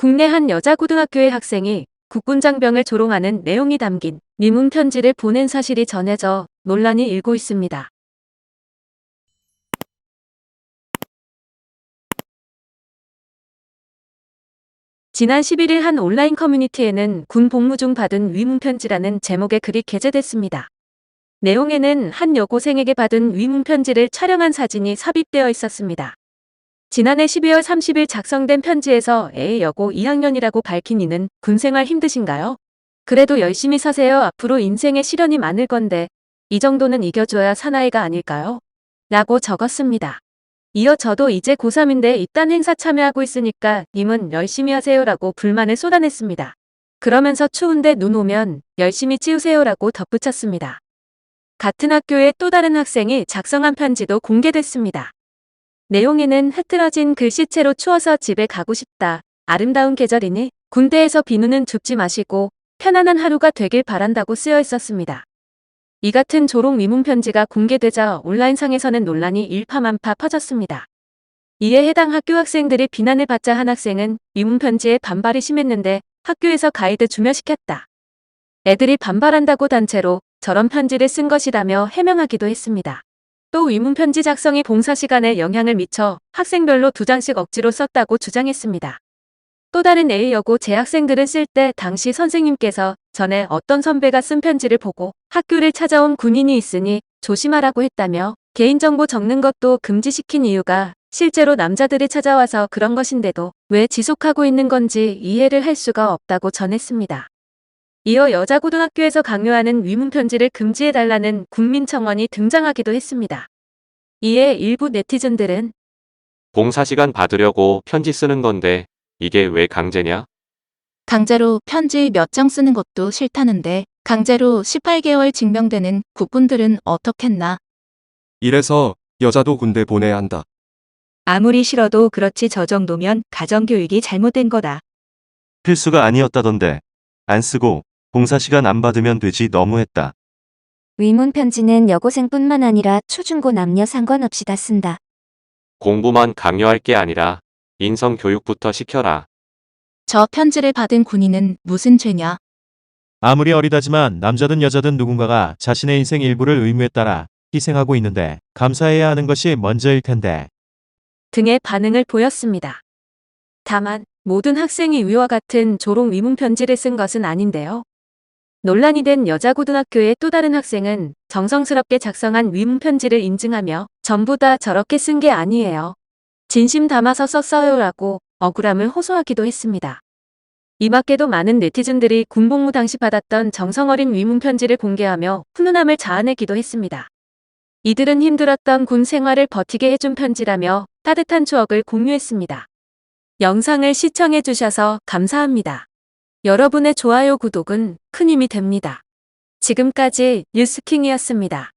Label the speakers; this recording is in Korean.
Speaker 1: 국내 한 여자 고등학교의 학생이 국군장병을 조롱하는 내용이 담긴 미문 편지를 보낸 사실이 전해져 논란이 일고 있습니다. 지난 11일 한 온라인 커뮤니티에는 군 복무 중 받은 위문 편지라는 제목의 글이 게재됐습니다. 내용에는 한 여고생에게 받은 위문 편지를 촬영한 사진이 삽입되어 있었습니다. 지난해 12월 30일 작성된 편지에서 A 여고 2학년이라고 밝힌 이는 군생활 힘드신가요? 그래도 열심히 사세요. 앞으로 인생에 시련이 많을 건데 이 정도는 이겨줘야 사나이가 아닐까요? 라고 적었습니다. 이어 저도 이제 고3인데 이딴 행사 참여하고 있으니까 님은 열심히 하세요 라고 불만을 쏟아냈습니다. 그러면서 추운데 눈 오면 열심히 치우세요라고 덧붙였습니다. 같은 학교의 또 다른 학생이 작성한 편지도 공개됐습니다. 내용에는 흐트러진 글씨체로 추워서 집에 가고 싶다. 아름다운 계절이니 군대에서 비누는 줍지 마시고 편안한 하루가 되길 바란다고 쓰여 있었습니다. 이 같은 조롱 위문 편지가 공개되자 온라인상에서는 논란이 일파만파 퍼졌습니다. 이에 해당 학교 학생들이 비난을 받자 한 학생은 위문 편지에 반발이 심했는데 학교에서 가이드 주면시켰다. 애들이 반발한다고 단체로 저런 편지를 쓴 것이라며 해명하기도 했습니다. 또 위문 편지 작성이 봉사 시간에 영향을 미쳐 학생별로 2장씩 억지로 썼다고 주장했습니다. 또 다른 A 여고 재학생들은 쓸 때 당시 선생님께서 전에 어떤 선배가 쓴 편지를 보고 학교를 찾아온 군인이 있으니 조심하라고 했다며 개인정보 적는 것도 금지시킨 이유가 실제로 남자들이 찾아와서 그런 것인데도 왜 지속하고 있는 건지 이해를 할 수가 없다고 전했습니다. 이어 여자고등학교에서 강요하는 위문 편지를 금지해달라는 국민청원이 등장하기도 했습니다. 이에 일부 네티즌들은
Speaker 2: 봉사시간 받으려고 편지 쓰는 건데 이게 왜 강제냐?
Speaker 3: 강제로 편지 몇 장 쓰는 것도 싫다는데 강제로 18개월 징병되는 국군들은 어떻겠나?
Speaker 4: 이래서 여자도 군대 보내야 한다.
Speaker 5: 아무리 싫어도 그렇지 저 정도면 가정교육이 잘못된 거다.
Speaker 6: 필수가 아니었다던데. 안 쓰고 봉사시간 안 받으면 되지 너무했다.
Speaker 7: 위문 편지는 여고생뿐만 아니라 초중고 남녀 상관없이 다 쓴다.
Speaker 2: 공부만 강요할 게 아니라 인성 교육부터 시켜라.
Speaker 3: 저 편지를 받은 군인은 무슨 죄냐?
Speaker 8: 아무리 어리다지만 남자든 여자든 누군가가 자신의 인생 일부를 의무에 따라 희생하고 있는데 감사해야 하는 것이 먼저일 텐데.
Speaker 1: 등의 반응을 보였습니다. 다만 모든 학생이 위와 같은 조롱 위문 편지를 쓴 것은 아닌데요. 논란이 된 여자고등학교의 또 다른 학생은 정성스럽게 작성한 위문 편지를 인증하며 전부 다 저렇게 쓴 게 아니에요. 진심 담아서 썼어요라고 억울함을 호소하기도 했습니다. 이 밖에도 많은 네티즌들이 군복무 당시 받았던 정성어린 위문 편지를 공개하며 훈훈함을 자아내기도 했습니다. 이들은 힘들었던 군 생활을 버티게 해준 편지라며 따뜻한 추억을 공유했습니다. 영상을 시청해주셔서 감사합니다. 여러분의 좋아요, 구독은 큰 힘이 됩니다. 지금까지 뉴스킹이었습니다.